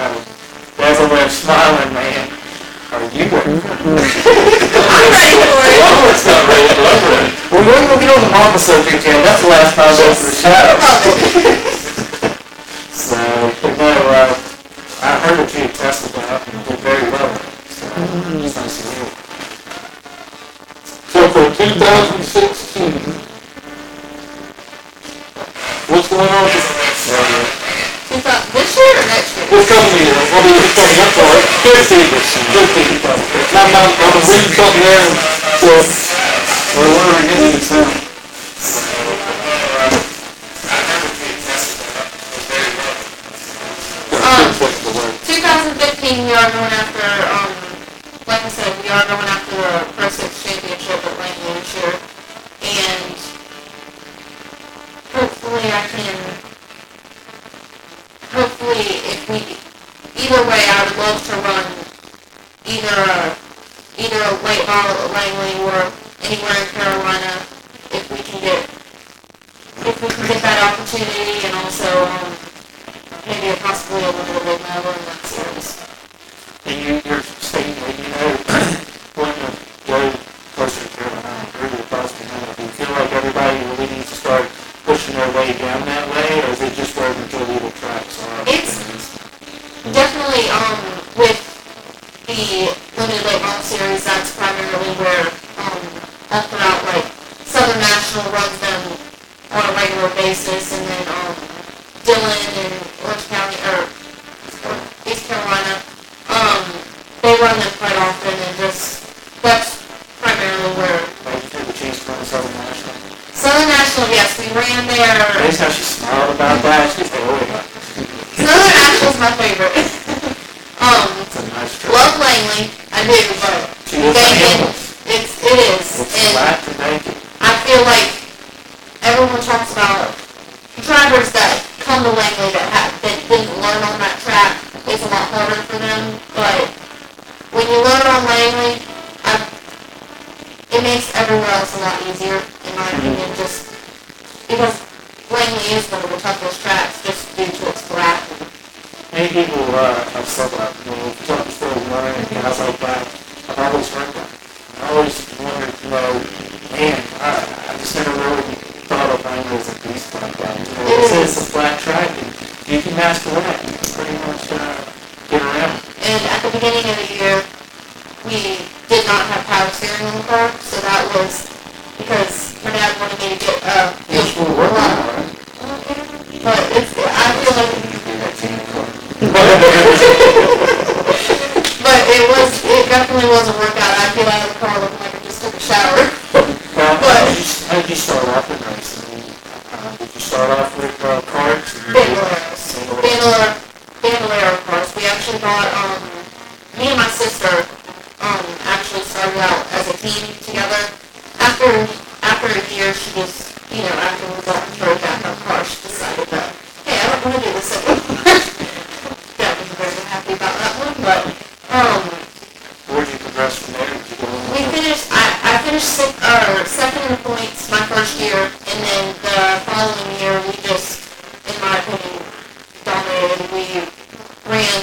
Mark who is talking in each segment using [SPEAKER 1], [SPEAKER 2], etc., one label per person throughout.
[SPEAKER 1] Dad's over there smiling, man. Are you ready?
[SPEAKER 2] I'm ready for it.
[SPEAKER 1] It's not ready, but I'm ready. Well, we're going to get on the mama subject yet. That's the last time I go for the show. So, but no, I heard that you had tested out and did very well. So, it's nice to hear.
[SPEAKER 3] So for 2016, what's going on with
[SPEAKER 2] This year or next year?
[SPEAKER 3] this coming year? I mean, this coming up for it. 15. I'm reading something there, so
[SPEAKER 1] We're getting it soon.
[SPEAKER 2] 2015, we are going after, like I said, we are going after the Pro 6 Championship at Langley this year. And hopefully either way, I would love to run either a late model at Langley or anywhere in Carolina if we can get that opportunity, and also maybe possibly a little bit medal in that series.
[SPEAKER 1] And you're stating that you know when to go closer to Carolina, really across the middle. Do you feel like everybody really needs to start pushing their way down that way, or is it just where majority of the tracks are?
[SPEAKER 2] It's definitely with the limited late model series, that's primarily where all throughout like Southern National runs them on a regular basis, and then Dillon and Orange County or East Carolina, they run them quite often, and that's primarily where.
[SPEAKER 1] Like you took a chance to run Southern National.
[SPEAKER 2] Southern National, yes, we ran there.
[SPEAKER 1] That's how she smiled about that. She's like, oh yeah.
[SPEAKER 2] Southern National's my favorite.
[SPEAKER 1] It's a nice track.
[SPEAKER 2] Love Langley, I do, but Bacon, it is.
[SPEAKER 1] It's
[SPEAKER 2] And
[SPEAKER 1] flat to Bacon.
[SPEAKER 2] I feel like everyone talks about drivers that come to Langley that didn't learn on that track. It's a lot harder for them, but when you learn on Langley, it makes everywhere else a lot easier, in my opinion, just because Langley is one of the toughest tracks just due to its flat.
[SPEAKER 1] Many people have said that, you know, if you talk to Phil Warren and guys like that, I've always heard that. I always wondered, you know, man, I just never really thought of Langley as a beast like that. You know, it's a flat track, and you can master that. You can pretty much get around.
[SPEAKER 2] And at the beginning of the year, we did not have power steering in the car, so that was because my dad wanted me to get
[SPEAKER 1] It's for work now, right?
[SPEAKER 2] but I feel like but it definitely was a workout. I feel out of the car looking like I just took a shower.
[SPEAKER 1] Well, how did you start off with racing? Did you start off with karts?
[SPEAKER 2] Bandolero cars. We actually bought, me and my sister actually started out as a team together. After a year, she just, after we got her back on car, she decided that, hey, I don't want to do this anymore. Yeah, I was very happy about that one, but,
[SPEAKER 1] Where did you progress from there?
[SPEAKER 2] I finished second in points my first year, and then the following year, we just, in my opinion, dominated. We ran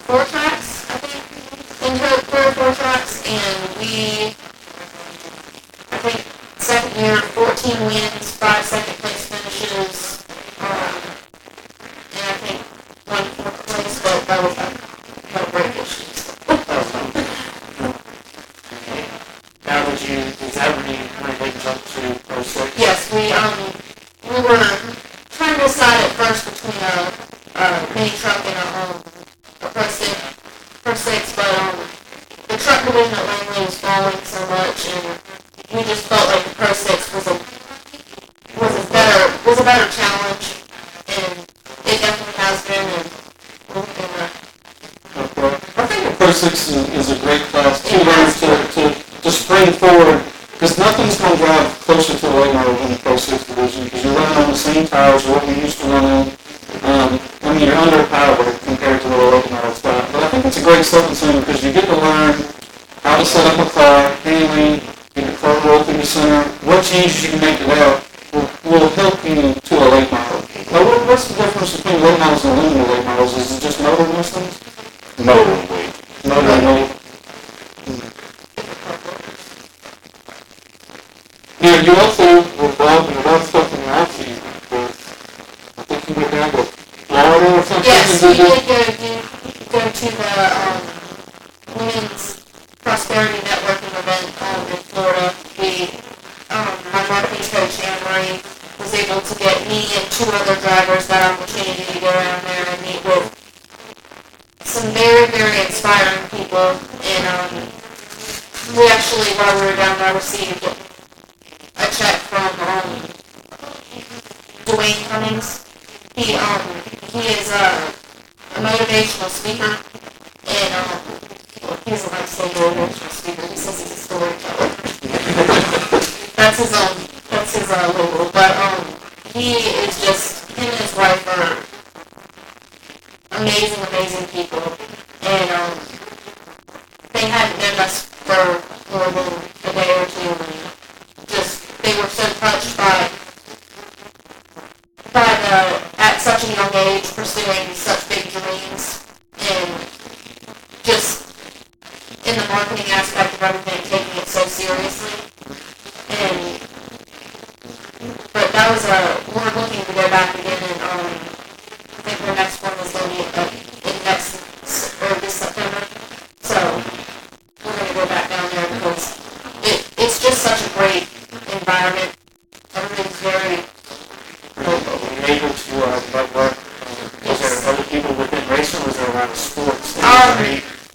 [SPEAKER 2] 4 tracks, I think, in 3 or 4 tracks, and I think, second year, 14 wins, 5 second place finishes, and I think 1 fourth place, but that was no brake issues.
[SPEAKER 1] Now is that when you make jump to Pro 6?
[SPEAKER 2] Yes, we were trying to decide at first between a mini truck and a Pro 6, but the truck division at Langley was falling so much, and we just felt like the Pro 6 was a better challenge, and it definitely has been, and we're looking at.
[SPEAKER 3] I think the Pro 6 is a great class to learn to spring forward, because nothing's going to drive closer to the late model than the Pro 6 division, because you're running on the same tires what we used to run on. You're underpowered compared to the late model stuff. But I think it's a great stepping stone because you get to learn how to set up a car, handling, get the car roll through the center, what changes you can make to that will help you to a late model. Now, what's the difference between late models and limited late models? Is it just motor Motorway. Yeah, you also were involved in a lot of stuff in the off-season. I think you went down to Florida or something.
[SPEAKER 2] Yes, we did go to the Women's Prosperity Networking event in Florida. My marketing coach, Anne-Marie, was able to get me and two other drivers that opportunity to go down there and meet with some very, very inspiring people. And we actually, while we were down there, received a check from Dwayne Cummings. He is a motivational speaker, and he doesn't like to say motivational speaker. He says he's a storyteller. That's his label. But he is just, him and his wife are amazing, amazing people, and they hadn't known us for more than a day or two, and just they were so touched by at such a young age pursuing such big dreams, and just in the marketing aspect of everything, taking it so seriously. But that was we're looking to go back again, and I think the next one is going to be this September. So we're going to go back down there because it's just such a great environment. Everything's very local.
[SPEAKER 1] Were you able to network? Was there other people within racing? Was there a lot of sports?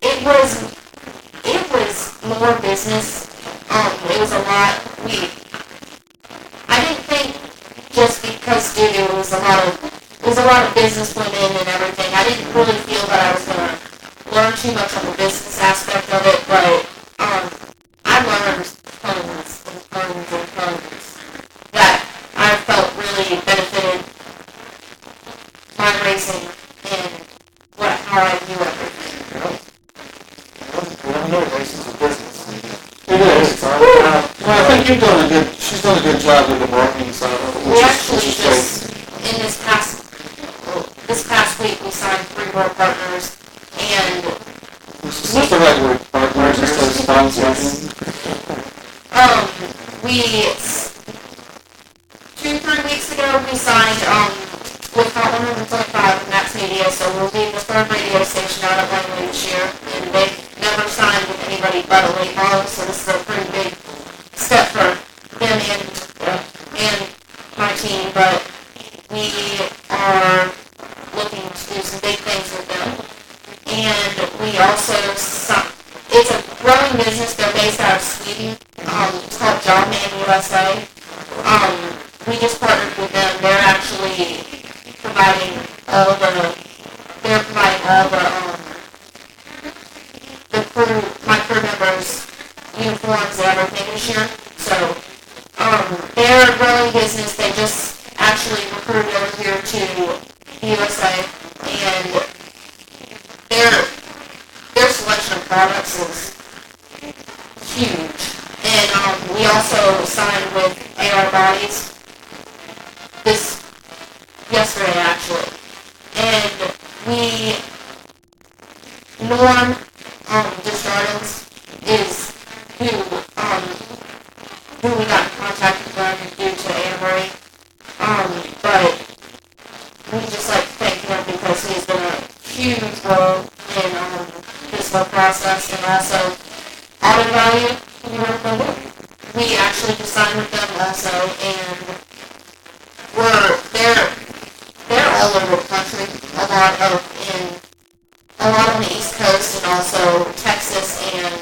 [SPEAKER 2] It was more business. It was a lot. I didn't think just because it was a lot of business women and everything. I didn't really feel that I was going to learn too much on the business aspect of it, but I learned tons and tons and tons that I felt really benefited my racing and how I view everything.
[SPEAKER 1] Well, no, racing's a business.
[SPEAKER 3] It is. Well, I think she's done a good job with the marketing side of it.
[SPEAKER 2] We actually just, in this past week, we signed 3 more partners, and
[SPEAKER 3] What's the right word? Partners instead of sponsors?
[SPEAKER 2] 2-3 weeks ago, we signed with Hot 125 with Max Media, so we'll be the 3rd radio station out at Langley this year, and they've never signed with anybody but a late model, so this is a pretty big step for them and my team, but we are looking to do some big things with them. And we also, it's a growing business. They're based out of Sweden. It's called Job Man USA. We just partnered with them. They're actually providing all the crew, my crew members, uniforms and everything this year. So, they're a growing business. They just actually recruited over here to USA, and their selection of products is huge. And we also signed with AR Bodies yesterday actually, and Norm Dodsons is who we got in contact with them due to Anne-Marie. But we just like to thank him because he's been a huge role in this whole process, and also Auto Value. Have you heard of them? We actually just signed with them also, and they're all over the country. A lot on the East Coast and also Texas and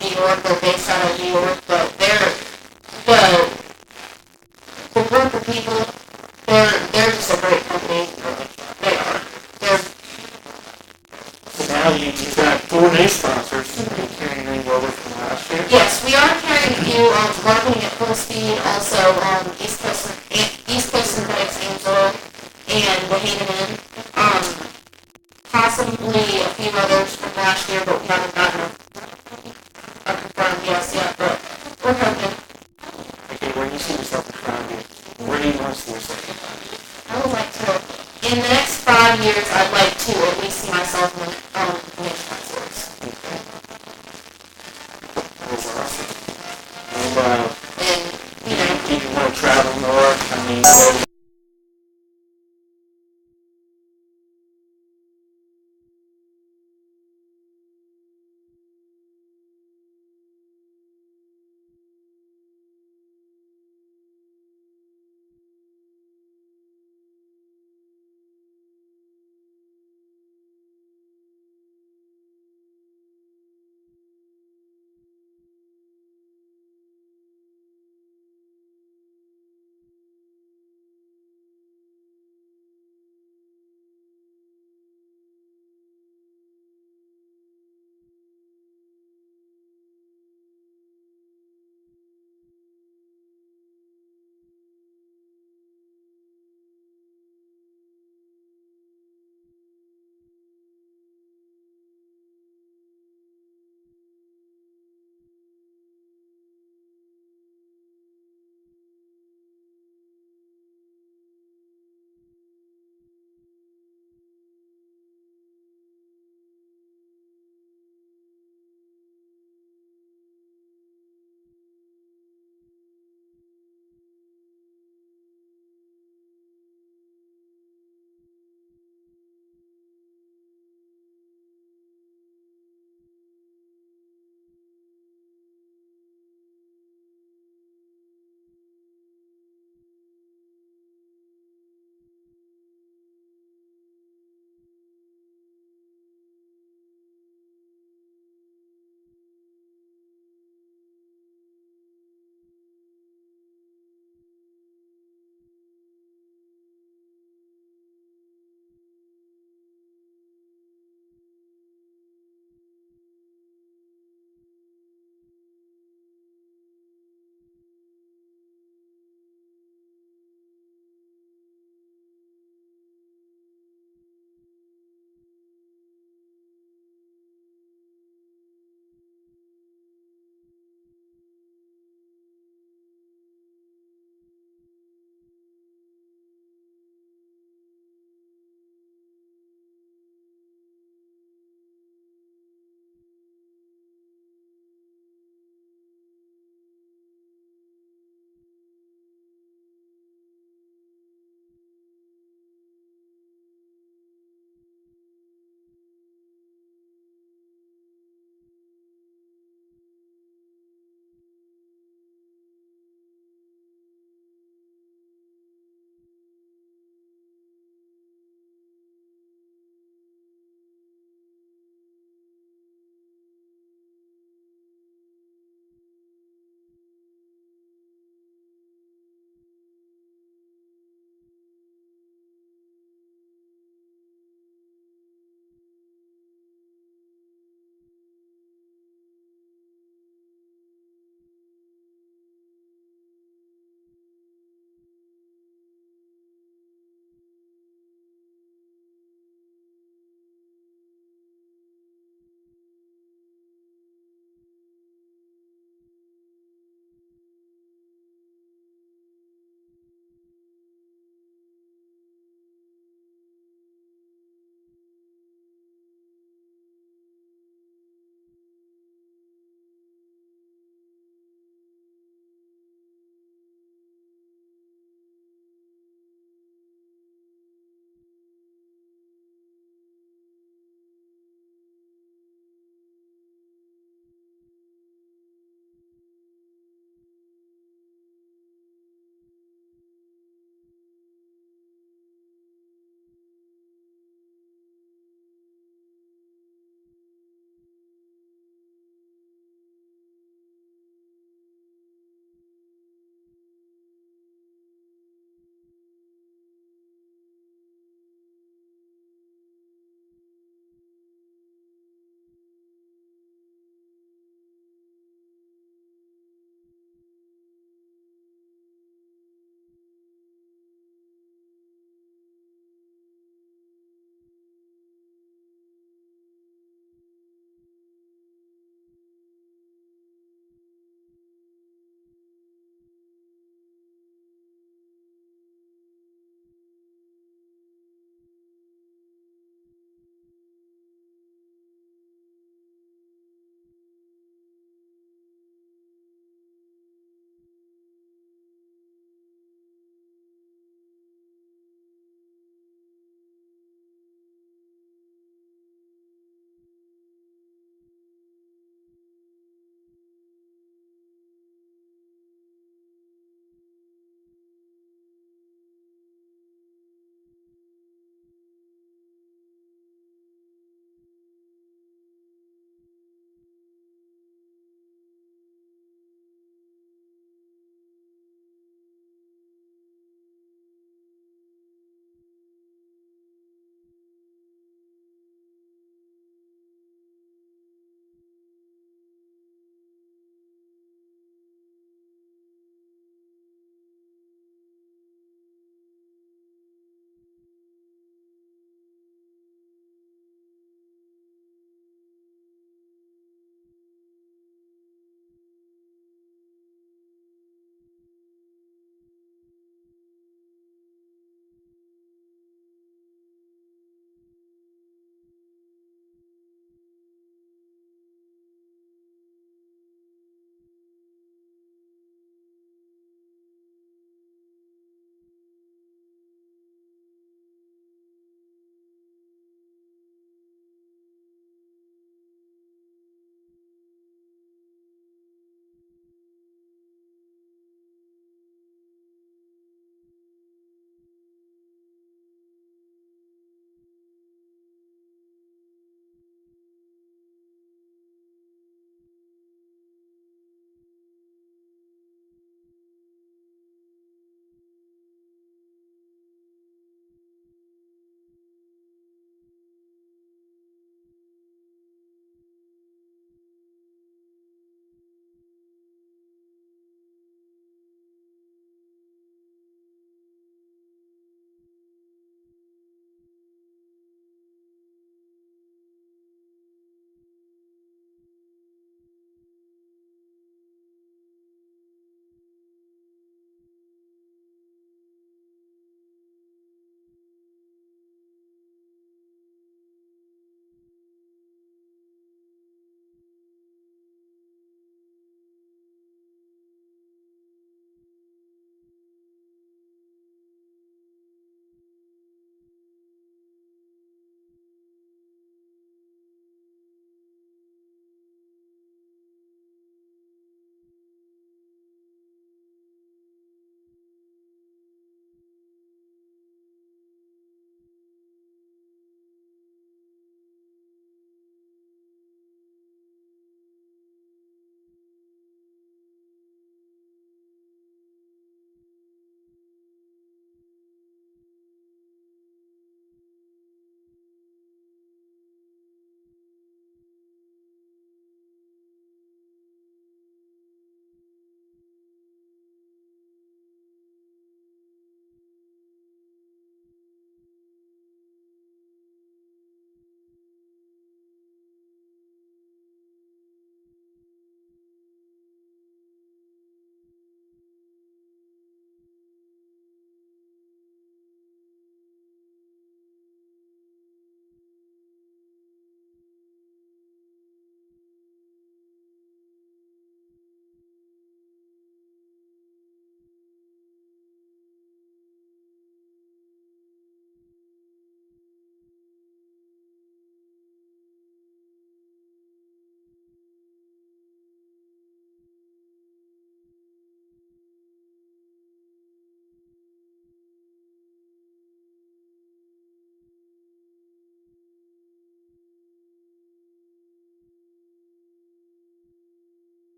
[SPEAKER 2] New York. They're based out of New York, but the group of people, they're just a great company. They are.
[SPEAKER 1] So now you've got 4 new sponsors. Are you carrying any over from last year?
[SPEAKER 2] Yes, we are carrying a few marketing at full speed. Also, East Coast Synthetics Angel and the Haven Inn. Possibly a few others from last year, but we haven't gotten a confirmed yes yet. But we're hoping.
[SPEAKER 1] Okay, where do you see yourself in 5 years? Where do you want to see yourself in 5 years?
[SPEAKER 2] I would like to, in the next 5 years, I'd like to at least see myself in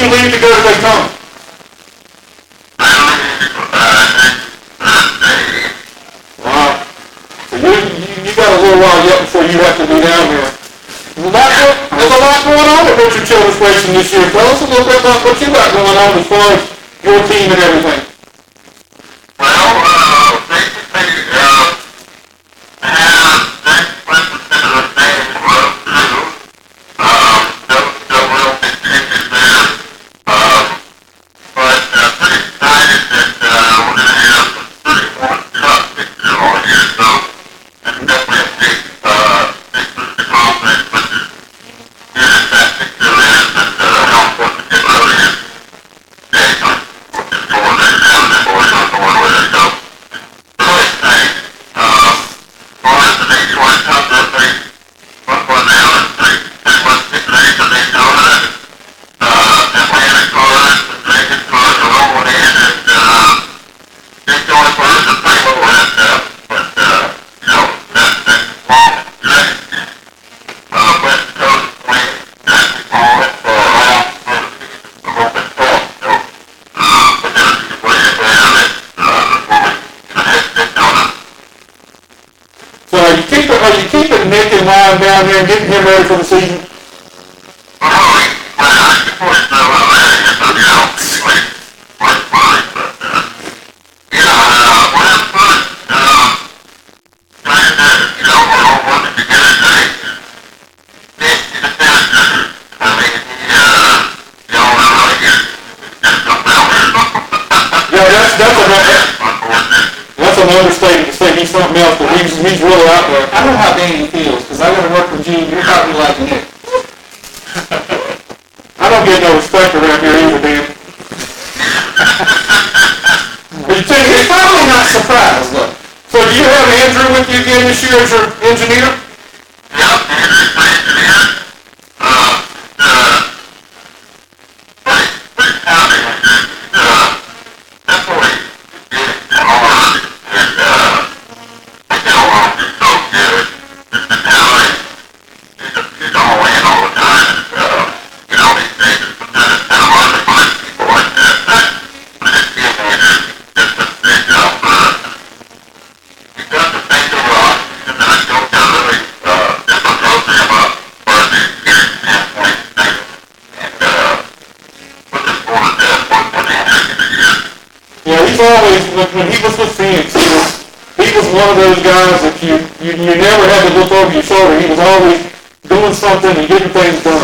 [SPEAKER 3] you leave to go to Daytona? Wow. So you got a little while yet before you have to be down here. There's a lot going on at Richard Childress Racing this year. Tell us a little bit about what you got going on as far as your team and everything. Down there and getting him ready for the season? That's an understatement to say he's something else, but he's really out there. I know how Danny feels, because I got to work with Gene. You're probably like Nick. I don't get no respect around here either, Dan. But you're probably not surprised, though. So do you have Andrew with you again this year as your engineer? When he was with Phoenix, he was one of those guys that you never had to look over your shoulder. He was always doing something and getting things done.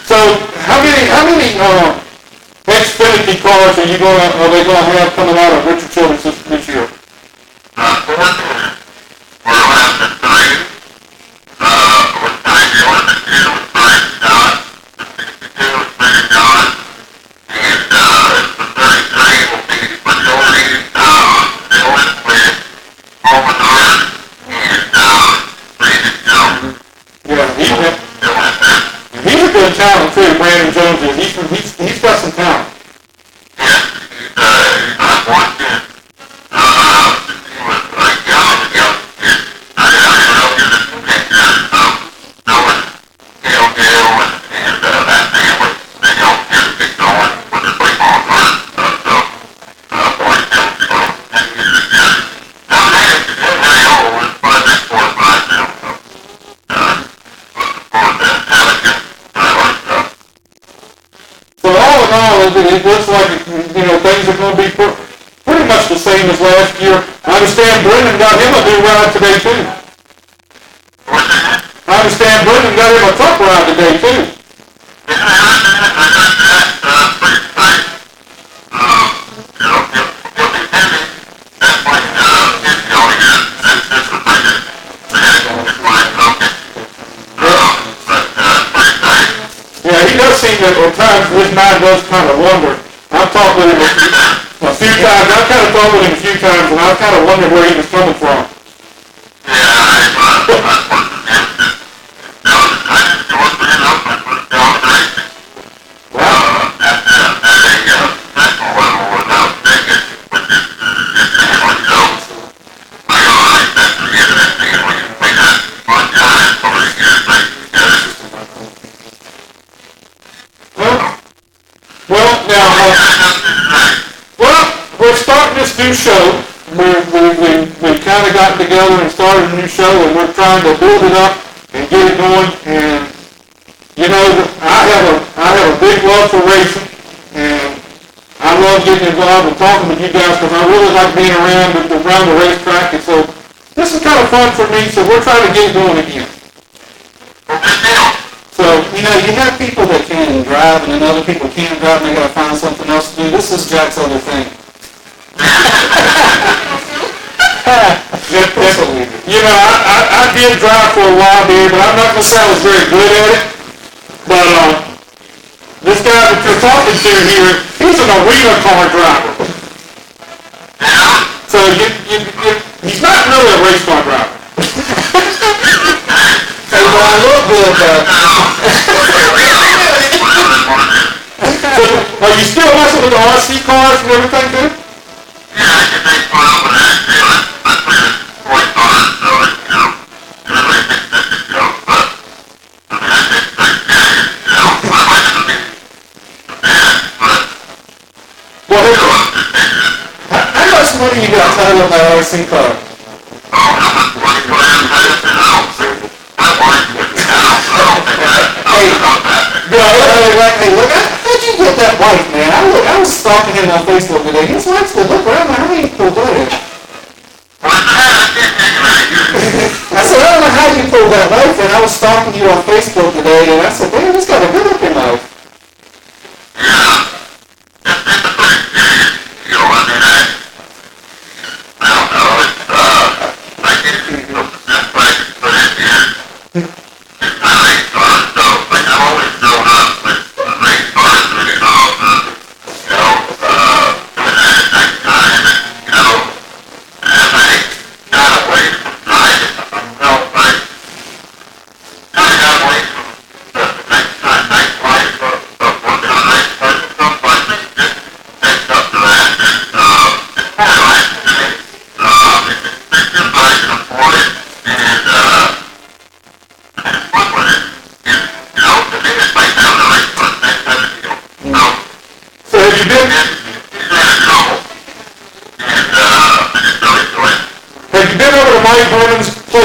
[SPEAKER 3] So how many Xfinity cars are they going to have coming out of Richard Childress this year? He's got some talent. It looks like, things are going to be pretty much the same as last year. I understand Brendan got him a new ride today, too. I understand Brendan got him a truck ride today, too. Yeah, he does seem that at times his mind does kind of wander. I've talked with him a few times. I've kind of talked with him a few times, and I've kind of wondered where he was coming from. Well, we're starting this new show. We kind of got together and started a new show, and we're trying to build it up and get it going. And you know, I have a big love for racing, and I love getting involved and talking with you guys because I really like being around the racetrack. And so this is kind of fun for me. So we're trying to get it going again. So, you know, you have people that can drive and then other people can't drive and they got to find something else to do. This is Jack's other thing. You know, I did drive for a while there, but I'm not going to say I was very good at it. But this guy that you're talking to here, he's an arena car driver. So he's not really a race car driver. Hey, well, I look good, but... So, are you still messing with the RC cars and everything, too?
[SPEAKER 4] Yeah, I can make fun of it.
[SPEAKER 3] How much money you got tied up that RC car? Hey, look, how'd you get that wife, man? I was stalking him on Facebook today. His wife's the look around there. How do you pull that in? I said, I don't know how you pulled that wife in. I was stalking you on Facebook today, and I said, damn, he's got a good looking wife.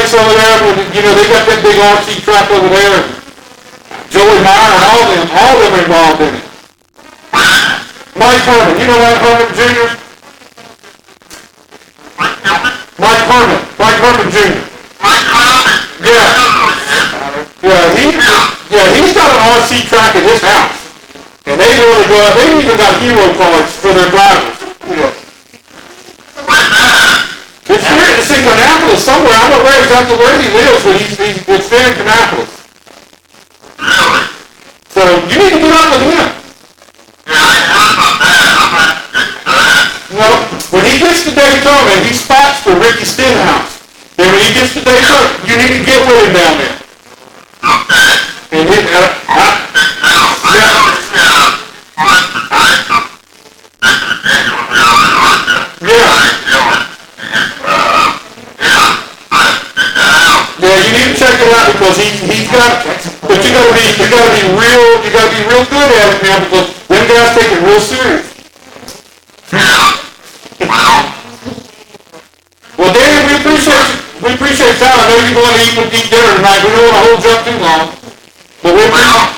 [SPEAKER 3] Over there, you know, they got that big RC track over there. Joey Meyer and all them are involved in it. Mike Herman, you know Mike Herman Jr.? Mike Herman Jr. Yeah, he's got an RC track at his house. And they even got hero cards for their drivers. Yeah. It's here in Indianapolis somewhere. I don't know exactly where he lives, but it's there in Indianapolis.
[SPEAKER 4] Really?
[SPEAKER 3] So you need to get up with him.
[SPEAKER 4] Yeah, I heard about that.
[SPEAKER 3] Well, when he gets to Daytona, he spots for Ricky Stenhouse. And when he gets to Daytona, you need to get with him down there.
[SPEAKER 4] Okay.
[SPEAKER 3] And you need to check it out because he's got, but you gotta be real good at it now because them guys take it real serious. Well, Danny, we appreciate that. I know you're going to eat dinner tonight. We don't want to hold you up too long, but we appreciate.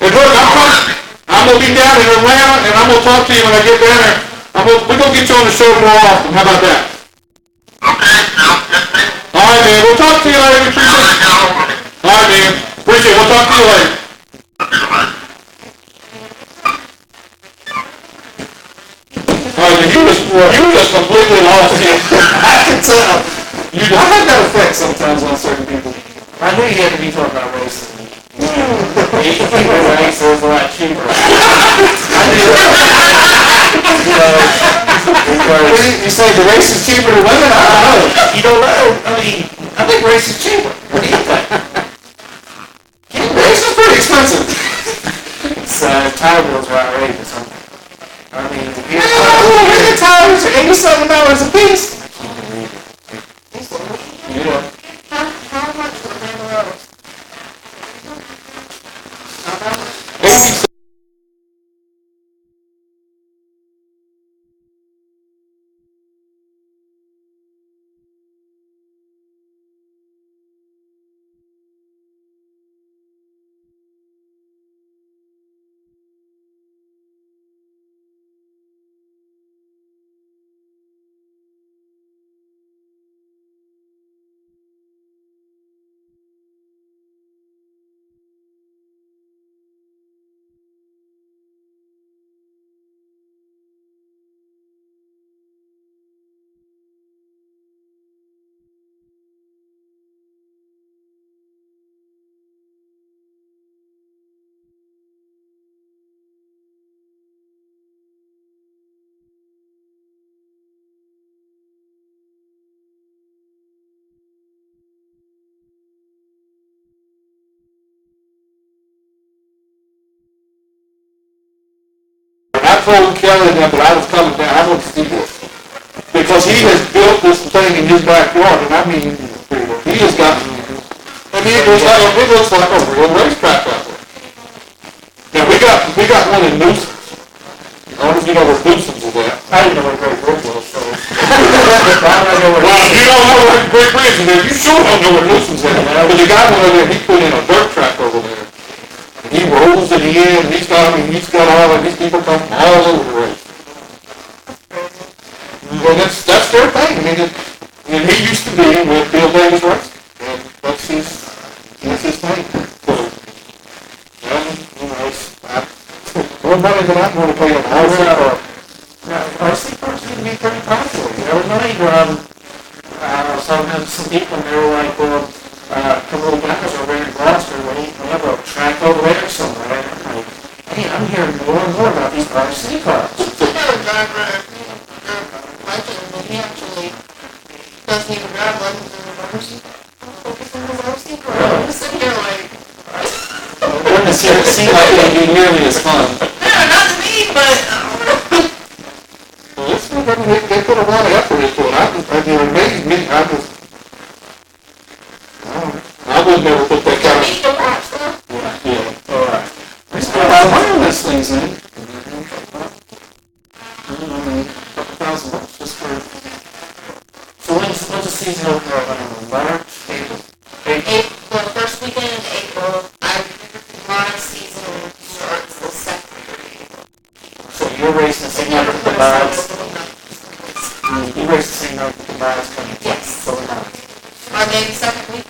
[SPEAKER 3] And look, I'm gonna be down in Atlanta, and I'm gonna talk to you when I get down there. We're gonna get you on the show more often. How about that?
[SPEAKER 4] Okay,
[SPEAKER 3] all right, man. We'll talk to you later. We appreciate it. All right, man. Appreciate it. We'll talk to you later. All right, you were just completely lost here. I can tell. I have that effect sometimes on certain people.
[SPEAKER 1] I knew you had to be talking about racing. Cheaper race is a lot cheaper. I knew
[SPEAKER 3] You say the race is cheaper than women? I don't know.
[SPEAKER 1] You don't know. I mean, I think race is cheaper. What do you think?
[SPEAKER 3] Race is pretty expensive.
[SPEAKER 1] It's tire wheels are outrageous. I mean,
[SPEAKER 3] the tires are $87 a piece.
[SPEAKER 1] I can't believe it.
[SPEAKER 3] Yeah.
[SPEAKER 2] How much were they those?
[SPEAKER 3] told Kelly that I was coming down, I want to see this. Because he has built this thing in his backyard, and I mean, he has got, I mean, it looks like a real racetrack out there. Now, we got one in Nuisance. I don't know if you know where Dodsons is at.
[SPEAKER 1] I didn't know where Great Bridge was, so.
[SPEAKER 3] Well, if you don't know where Great Bridge is, you sure don't know where Dodsons is at. But the guy over there, he put in a dirt track over there. And he rolls it in, and he's got all of these people come from all over the race. Well, that's their thing. I mean, and he used to be with Bill Davis Racing. And that's his thing. So, well, you know, more money than I'm going to pay on the house.
[SPEAKER 1] RC cars seem to be pretty popular. The other night, I was talking to some people, and they were like, well, a couple of guys over there in Gloucester, they have a track over there somewhere. And I'm like, hey, I'm hearing more and more about these RC cars.
[SPEAKER 2] I know a driver at Legends, and he actually doesn't even drive Legends anymore. He's focusing on his RC car. I'm just sitting here like...
[SPEAKER 3] It doesn't seem like it would be nearly as fun.
[SPEAKER 2] Yeah, not to me, but...
[SPEAKER 3] Well, it's not they put a lot of effort into it. It amazed me. I would never put that kind of...
[SPEAKER 2] You can watch them.
[SPEAKER 3] Yeah. All right. There's a lot of wireless things in it. $2,000 just for...
[SPEAKER 1] So when's the season over? March? April?
[SPEAKER 2] April, the first weekend in April, my season starts the second week.
[SPEAKER 1] So you're racing the same night with the Dods? You race the same night with the Dods coming?
[SPEAKER 2] Yes.
[SPEAKER 1] Monday
[SPEAKER 2] the second week.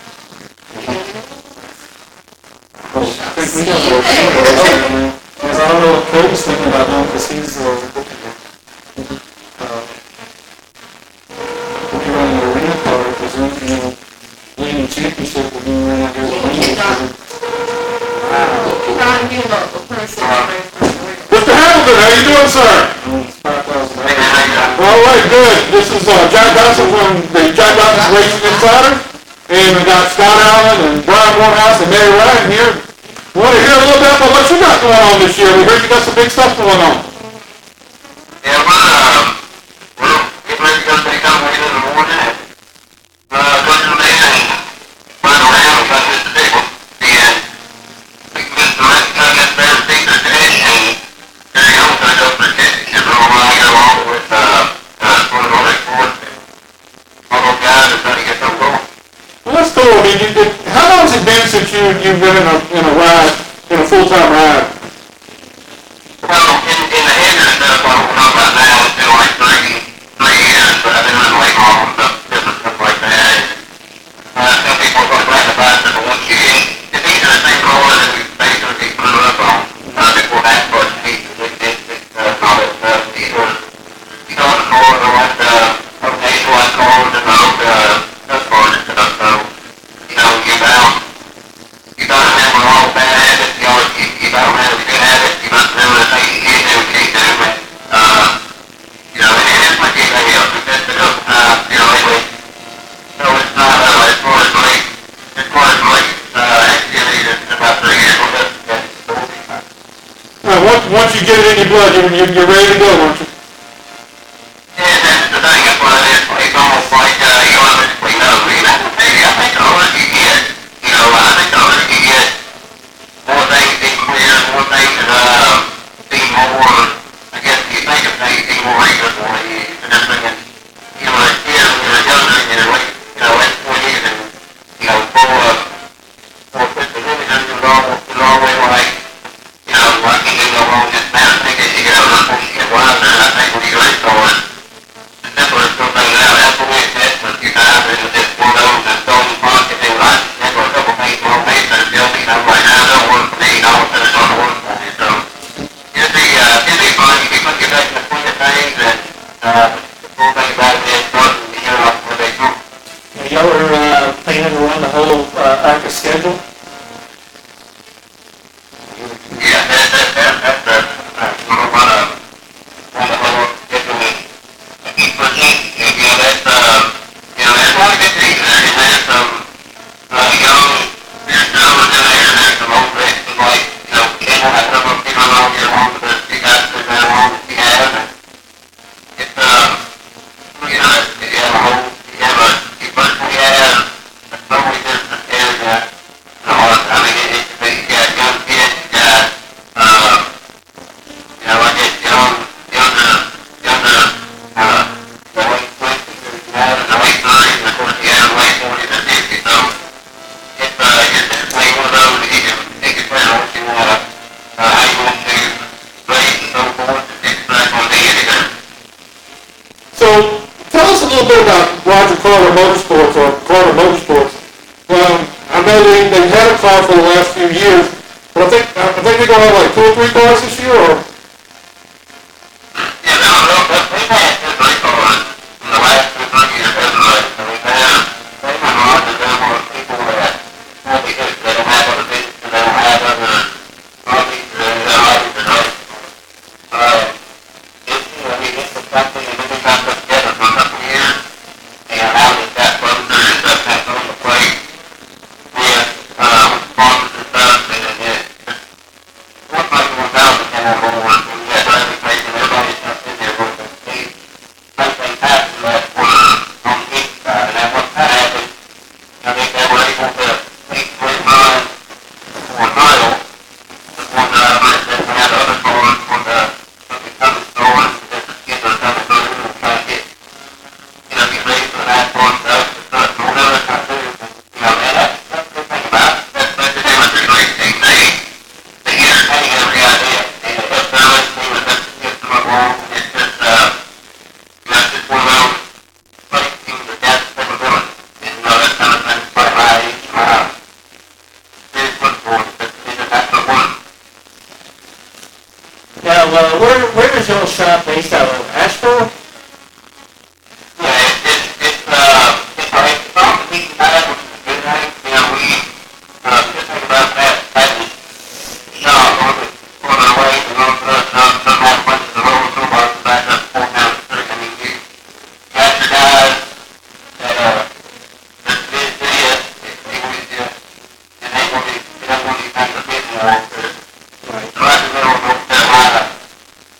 [SPEAKER 3] We got a little because I don't know what Cody's thinking about now because he's if you're running an arena car, because winning championship will be around here with arena. Mr. Hamilton, how you doing, sir? It's 5,000. All right, good. This is Jack Dodson from the Jack Dodson Racing Insider, and we got Scott Allen and Brian Morehouse and Mary Ryan here. We want to hear a little bit about what you got going on this year. We heard you got some big stuff going on.
[SPEAKER 4] Yeah, we're getting ready to go take on later in the morning and go to the man and run around and cut this table. And we can get the rest of that better feature today and there you go, so I go for a championship roll around here along with one of our reports and all those guys are trying to get them going.
[SPEAKER 3] Well, that's cool. I mean, how long has it been since you've been in a ride, in a full-time ride?
[SPEAKER 4] Well, in the Hendrix stuff I'm talking about now, it's been like 3 years, but I've been running late models and stuff, different stuff like that. Some people are going to ride the bicycle once you get, it's easier to take roller than we basically grew up on. Before that first piece of all that stuff. These were, you know, the cars are like nationwide cars and the old dust cars and stuff, so, you know, you gotta remember all the bad habits, you gotta remember the good habits, you must remember the things you can do and can't do, and, you know, and it's my kid idea, we tested it up, you know, anyway, so it's not, as far as late, activity, it's about 3 years, we'll just,
[SPEAKER 3] Once you get it in your blood, you're ready to go, aren't you?
[SPEAKER 4] yeah, that's the thing, that's what it is, it's almost like, you honestly know, maybe I think the older you get, you know, I think the older you get, more things seem clear, more things seem more, I guess you think of things seem more reasonable, and everything, and, you know, as kids, when you're younger, and you're late, you know, late 20s, and, you know, full of physical images, it's always like, you know, like you can go home just now, I think as you get older, once you get wiser, and I think when you race cars, the simpler it's going to things out, that's what we admit a few times, and just one of those and throwing the pocket, and I remember a couple things on me that are guilty, and I'm like, nah, it don't work for me, and all of a sudden it's going to work for me, so it'd be fun, you can put your back in the swing of things, and the cool thing about it is starting the year off where they go.
[SPEAKER 1] Y'all are planning to run the whole ARCA schedule?
[SPEAKER 4] Yeah, that's one of the whole different each for each, you know, that's, you know, there's a lot of good things there, and there's some, young, there's drivers in there, and there's some old vets, like, you know, Kendall has some of them been on all year long, but there's two guys that have been on,
[SPEAKER 3] car for the last few years. But I think they're going to have like 2 or 3 cars this year, or?
[SPEAKER 4] Yeah, no, we've had 2 or 3 cars in the last 2 or 3 years, hasn't it? So we've had, they've been on to them with people that have because they don't have other business, they don't have other hobbies, or other hobbies or other. It's a something that we've got put together for a couple of years, and now that that closer and stuff has on the plate with sponsors and stuff, and it looks like 1,000 came on board, and we had everything, and everybody's just in there with us. Something happened that were on the east side, and that once that happened, I think they were able to make 3 miles for a mile with one driver, and then we had other cars on the coming stores, and just get those coming through and try to get ready for the NASCAR stuff, or whatever they're trying to do. Man, that's the good thing about it. That's the amateur racing. They entertain every idea, and it helps their racing, it helps get them along. It's just, it's just one of those funny things that got capability, and that kind of thing. But very good for it. That's the one.
[SPEAKER 1] Now, where is your shop based out of? Asheville?
[SPEAKER 4] Yeah, it's on the east side, which is a good thing. We, just think about that, on our way to go to some have bunches of little toolboxes back up 4 down the street. I mean, you got your guys that, that's bid to you, they want you, and they don't want you kind of bidding war to it.
[SPEAKER 1] Right.
[SPEAKER 4] So right in the middle of North Carolina,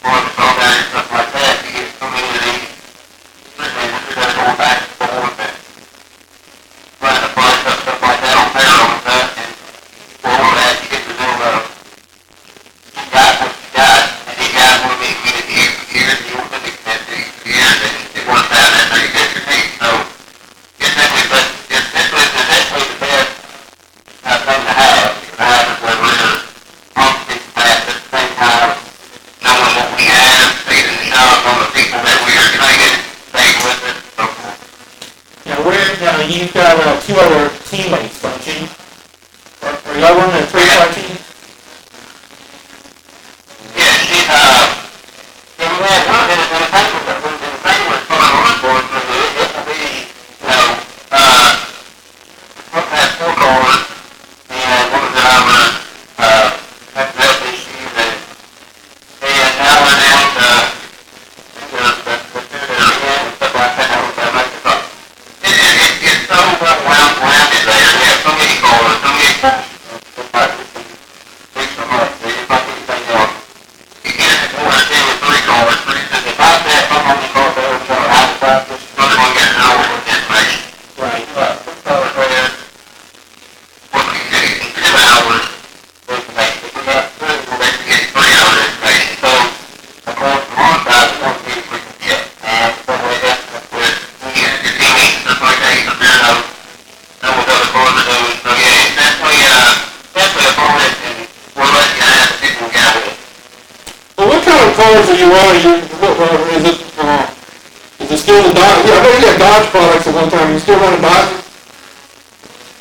[SPEAKER 4] or the Stockman and stuff like that, you get so many of these, especially if you're going back and forth and trying to price up stuff like that on payroll and stuff, and for all that, you get the middle of, you got what you got, and you guys want to be committed here for years, and you want to be committed for years, and it works out, that's how you get your team. So, it's definitely the best thing to have, is where we're opposite that at the same time, knowing what we have, seeing the shop on the people that we are training, staying with us, so forth.
[SPEAKER 1] Now, you've got 2 other teammates, don't you? Are y'all running a 3-car team?
[SPEAKER 4] Yeah, we had one of them in the paper, but when the paper was put on board, it will be, we'll have 4 cars, and one driver, has health issues, and now we're down to, the 2 that are in, and stuff like that, that makes it up. It's so rounded there, we have so many cars, so many cars, it's like we can reach them up, it's like anything else. You get it more than 2 or 3 cars, but it's just, if I say I'm on the car, they'll show how to practice, you're going to get an hour with information.
[SPEAKER 1] Right.
[SPEAKER 4] But 3 cars there, what we get in 2 hours, information. If we got 2, we'll basically get 3 hours information. So, of course, from our side, we want to see if we can get, and so that's with your teammates and stuff like that, you can figure out what other cars are doing. So yeah, it's definitely a bonus, and we're lucky to have the people we got with us.
[SPEAKER 3] Well, what kind of cars are you running? Is it still the Dodge? Yeah, I know you got Dodge products at one time. You still running Dodge?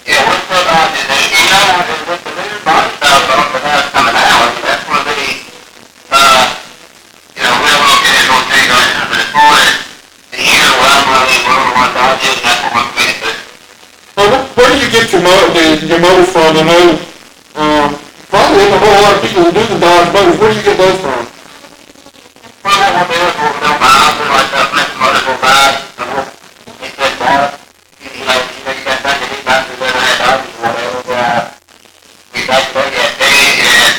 [SPEAKER 4] Yeah, we're still on it, and with the new body stuff that has coming out, that's going to be, we don't want to get into a big argument, but as far as the year where I'm running, we're going to run Dodges, and that's what we're committed to.
[SPEAKER 3] Well, where do you get your motors from? I know, probably there's a whole lot of people who do the Dodge motors. Where do you get those from?
[SPEAKER 4] Well, what we'll do is we'll buy them, we'll like let the motors will buy, and we'll get that bought. You got back to these batteries that had Dodges or whatever, we basically had Danny, and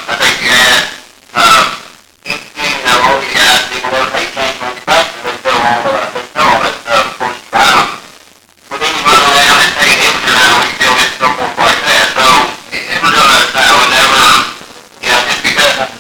[SPEAKER 4] I think you had, all you guys, people that they change manufacturers, they sell all that stuff before you buy them. But then you run around and take it to now, we still get stuff like that. So, it was done out of town, and never, just because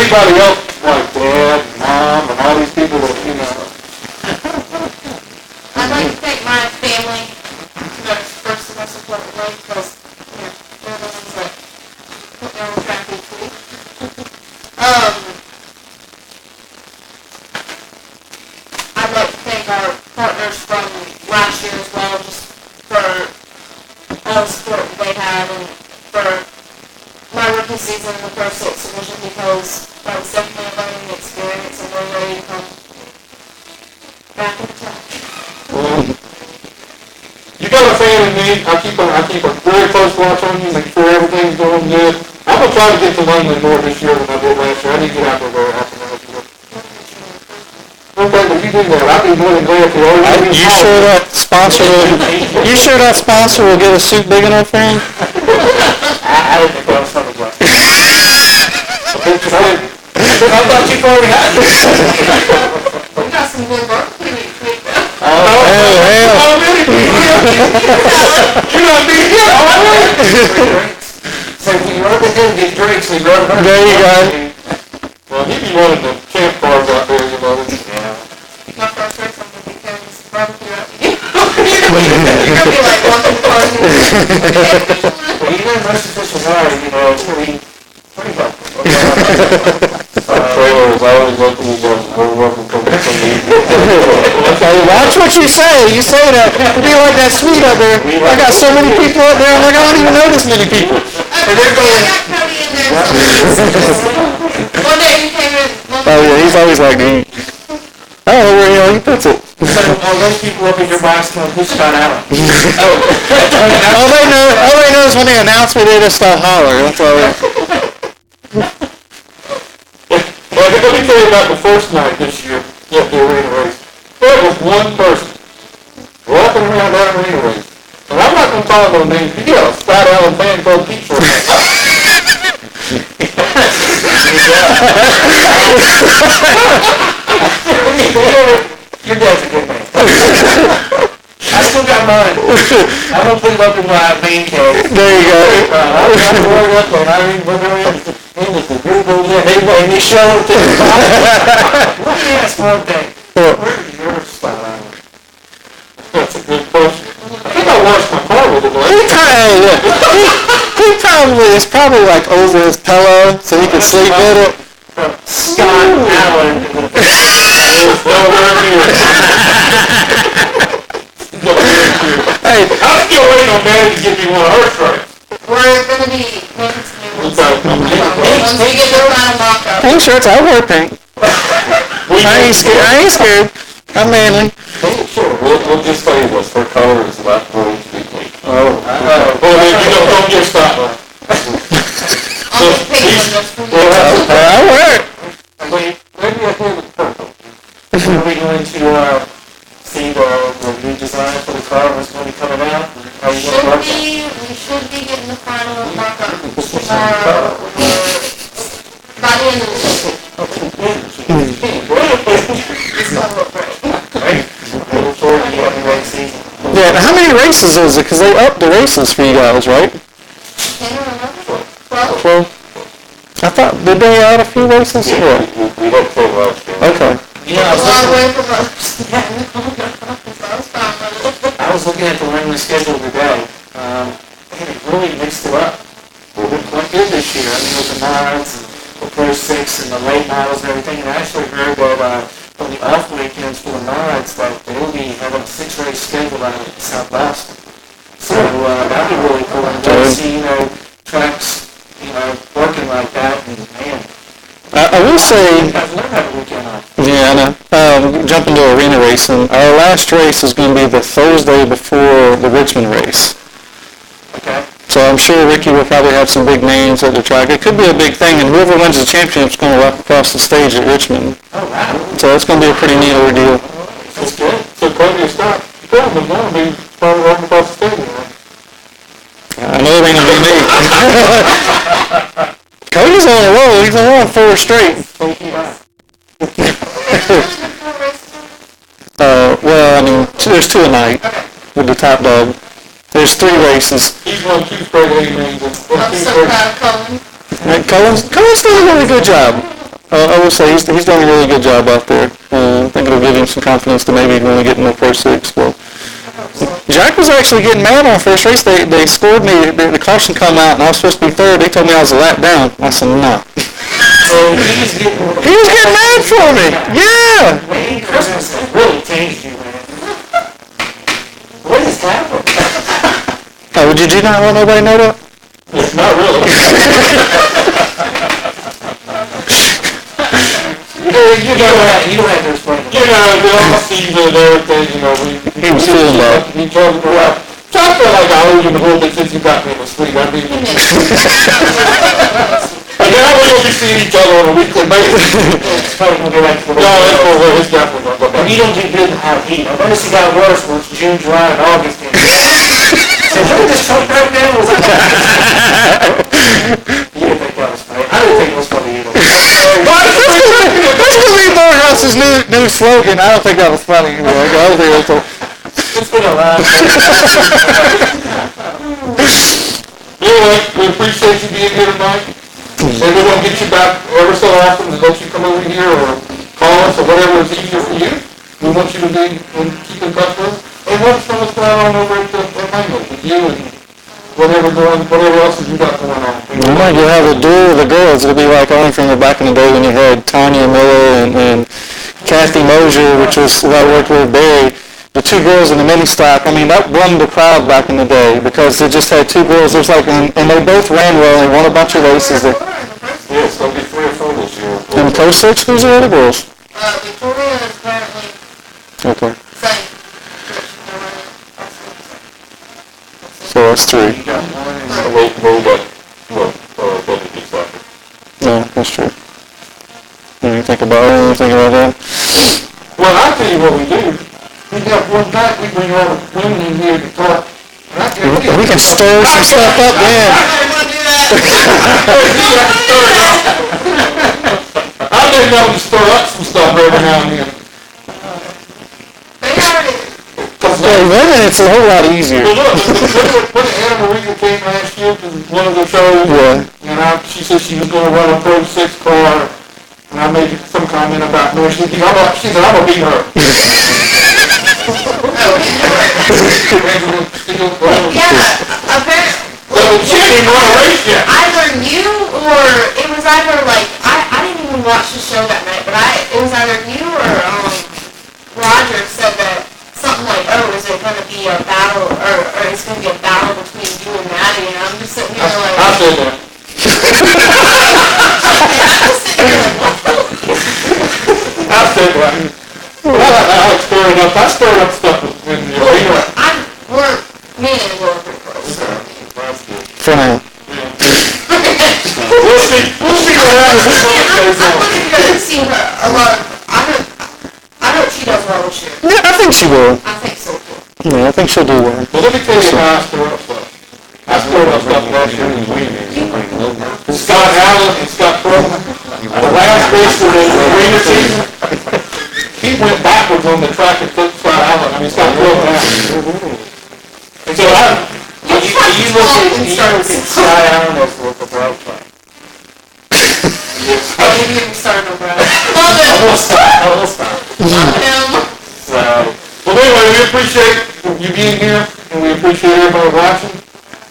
[SPEAKER 3] anybody else, like Dad, Mom, and all these people that, you know.
[SPEAKER 2] I'd like to thank my family, that's first and most importantly, because, you know, they're the ones that put me on the track each week. I'd like to thank our partners from last year as well, just for all the support that they had and for my rookie season in the Pro 6 division, because that was definitely a learning experience and we're ready to come back in the track.
[SPEAKER 3] Well, you got a fan in me. I keep a very close watch on you, make sure everything's going good. I'm going to try to get to Langley more this year than I did last year. I need to get out there very often last year. Okay, but you do that. I'd be more than glad to.
[SPEAKER 5] You sure that sponsor will get a suit big enough for him?
[SPEAKER 1] I don't think that was something like that.
[SPEAKER 3] I thought you've already had it.
[SPEAKER 2] We got some good work we need to make though.
[SPEAKER 5] Hell.
[SPEAKER 3] You're not being here already.
[SPEAKER 1] So when you run into these drinks, we run her.
[SPEAKER 5] There you go.
[SPEAKER 3] Well, he'd be running the camp cars out there, you know.
[SPEAKER 2] My first race, I'm going to be carrying this barbecue out to you. You're going to be like walking the cars in.
[SPEAKER 1] Well, you know, most officials are, you know, pretty helpful.
[SPEAKER 3] Trailer is always looking to go. We're working from
[SPEAKER 5] Okay, watch what you say. You say that. It'll be like that suite up there. I got so many people up there, I'm like, I don't even know this many people.
[SPEAKER 2] And they're going. I got Cody in there. One day he came in.
[SPEAKER 5] Oh yeah, he's always like me. I don't know where he puts it.
[SPEAKER 1] So all those people up in your box going, who's Scott Allen?
[SPEAKER 5] All they know is when they announce me, they just start hollering. That's all.
[SPEAKER 3] Well, let me tell you about the first night this year at the arena race. There was one person walking around that arena race. And I'm not going to call no names. You got a Scott Allen fan called Pete for
[SPEAKER 1] Your dad's a good man. I still got mine. I'm going to put it up in my main case.
[SPEAKER 5] There you go.
[SPEAKER 1] I'm not worried up on. I mean, we're going to and they show it to the Let me ask one thing. Where is your Scott Allen?
[SPEAKER 3] That's a good question. I think I washed my car with it.
[SPEAKER 5] It's probably like over his pillow so he can sleep with it.
[SPEAKER 1] Scott Allen.
[SPEAKER 5] Hey,
[SPEAKER 3] I'm still waiting on Maddy to give me one of her shirts.
[SPEAKER 2] We're going to be making some new ones.
[SPEAKER 3] Okay.
[SPEAKER 2] Once we get the final mock-up.
[SPEAKER 5] pink shirts, I wear pink. I ain't scared. I'm manly.
[SPEAKER 3] Sure, we'll just tell you this. Her color is left blue to be pink. Oh. Well, then you don't get stopped.
[SPEAKER 2] I'll just pick one just for you.
[SPEAKER 5] I wear it.
[SPEAKER 3] Maybe I feel the purple.
[SPEAKER 1] Are we going to see the new design for the car that's going to be coming out? How you going to work it?
[SPEAKER 2] We should be getting the final mock-up tomorrow or by the end of the week. It's going to look great.
[SPEAKER 1] Looking forward to the race season.
[SPEAKER 5] Yeah, how many races is it? Because they upped the races for you guys, right?
[SPEAKER 2] 10 or 11? 12?
[SPEAKER 5] Well, I thought, did they add a few races? Yeah.
[SPEAKER 3] We don't play last year.
[SPEAKER 5] Okay.
[SPEAKER 1] Yeah,
[SPEAKER 2] A long way from us. So I was fine with it.
[SPEAKER 1] I was looking at the Langley schedule today. And it really mixed it up. We've been quite good this year. I mean, with the mods and the Pro 6 and the late models and everything. And I actually heard that on the off weekends for the mods that they will be having a 6-race schedule out in South Boston. So that'd be really cool. And to see, tracks, working like that. And man,
[SPEAKER 5] I will say,
[SPEAKER 1] you guys learn how to weekend off.
[SPEAKER 5] yeah, I know. Jumping to arena racing, our last race is going to be the Thursday before the Richmond race.
[SPEAKER 1] Okay.
[SPEAKER 5] So I'm sure Ricky will probably have some big names at the track. It could be a big thing, and whoever wins the championship is going to walk across the stage at Richmond.
[SPEAKER 1] Oh, wow.
[SPEAKER 5] So it's going to be a pretty neat ordeal.
[SPEAKER 3] That's good. So Cody is not filming now. He's probably walking across the stadium.
[SPEAKER 5] I know it ain't going to be me. Cody's on a roll. He's on 4 straight. Well, I mean, there's 2 a night with the top dog. There's 3 races.
[SPEAKER 3] He's won 2 straight evenings.
[SPEAKER 2] I'm so proud of Colin.
[SPEAKER 5] And Colin's doing a really good job. I will say he's done a really good job out there. I think it'll give him some confidence to maybe want to get in the Pro 6. Well, Jack was actually getting mad on first race. They scored me. The caution come out, and I was supposed to be third. They told me I was a lap down. I said, no.
[SPEAKER 1] So
[SPEAKER 5] He was getting mad for me. Yeah.
[SPEAKER 1] Wayne Christmas has really changed you, man. What is happening?
[SPEAKER 5] Oh, did you not let nobody know that?
[SPEAKER 3] Not really.
[SPEAKER 1] You don't have to explain it.
[SPEAKER 3] The off-season and everything,
[SPEAKER 5] He was feeling bad.
[SPEAKER 3] He told me, well, I feel like I owe you the whole thing since you got me in the sleep. I mean, and now we're going to be seeing each other on a weekly basis.
[SPEAKER 1] It's probably going to go back to the
[SPEAKER 3] No, it's definitely going to go back.
[SPEAKER 1] You don't get good in high heat. I noticed it got worse when it's June, July, and August. So look at this truck right now. You didn't think that was funny. I didn't think it was funny either.
[SPEAKER 5] That's Lee Moorehouse's new slogan. I don't think that was funny. I don't think it was.
[SPEAKER 1] It's been a laugh.
[SPEAKER 3] Anyway, we appreciate you being here tonight. And we're going to get you back ever so often to let you come over here or call us or whatever is easier for you. We want you to be and keep in touch with us. And let us know what's going on over at Langley with you and whatever else you got going on.
[SPEAKER 5] We might have a duel of the girls. It'll be like only from the back in the day when you had Tanya Miller and Kathy Mosier, which was who I worked with, Barry. The two girls in the mini stock, I mean, that won the crowd back in the day because they just had two girls. It was like, and they both ran well and won a bunch of races.
[SPEAKER 3] Yes, there'll be 3 or 4 this year.
[SPEAKER 5] And Pro 6, who's the other girls?
[SPEAKER 2] Victoria is currently
[SPEAKER 5] Okay.
[SPEAKER 2] second.
[SPEAKER 5] So that's 3. Yeah, that's true. You think about it? Anything about that?
[SPEAKER 3] Well, I'll tell you what we do. We got one night, we bring all the women in here to talk.
[SPEAKER 5] We can stir some stuff up then.
[SPEAKER 3] I think that would stir up some stuff every now and then.
[SPEAKER 5] Hey, women, it's a whole lot easier.
[SPEAKER 3] Well, look, when Anna Maria came last year to one of the shows, and she said she was going to run a Pro 6 car, and I made some comment about her. She said, I'm going to beat her.
[SPEAKER 2] Yeah, apparently.
[SPEAKER 3] So she didn't even run a race yet.
[SPEAKER 2] Either you or it was either like I didn't even watch the show that night, but it was either you or Roger said that something like, oh, is it going to be a battle or it's going to be a battle between you and Maddy? And I'm just sitting here like.
[SPEAKER 3] I said that. I said that. Alex stirred up. I stirred up stuff when you were here.
[SPEAKER 2] Me and Will are pretty close.
[SPEAKER 5] For now.
[SPEAKER 3] We'll see what happens.
[SPEAKER 2] I'm looking to see her a lot. I hope she does well this year.
[SPEAKER 5] Yeah, I think she will.
[SPEAKER 2] I think so too.
[SPEAKER 5] Yeah, I think she'll do well.
[SPEAKER 3] Well, let me tell you how I stir up stuff. I stirred up stuff last year in the weekend. Scott Allen and Scott Crow, the last race of the arena season, he went backwards on the track and took Scott Allen. I mean, Scott Crow down. And so
[SPEAKER 1] You look at Sky Island as the local brown flag.
[SPEAKER 2] I didn't even start over. Love it.
[SPEAKER 1] Love
[SPEAKER 2] him.
[SPEAKER 3] So, well, anyway, we appreciate you being here, and we appreciate everybody watching.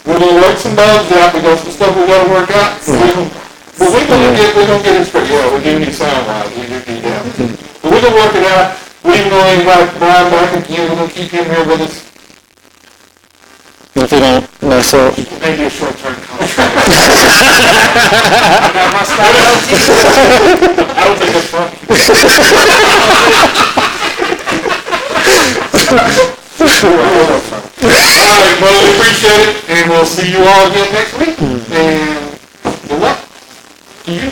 [SPEAKER 3] We're going to work some bugs out. We got some stuff we got to work out. But we're going to get it straight. Yeah, we do need sound-wise. We do need that. But we're going to work it out. We're even going to invite Brian back again. We're going to keep him here with us.
[SPEAKER 5] If you don't mess up.
[SPEAKER 1] Maybe a short-term contract.
[SPEAKER 3] I don't think that's funny. All right, well, we appreciate it, and we'll see you all again next week. And good luck to you.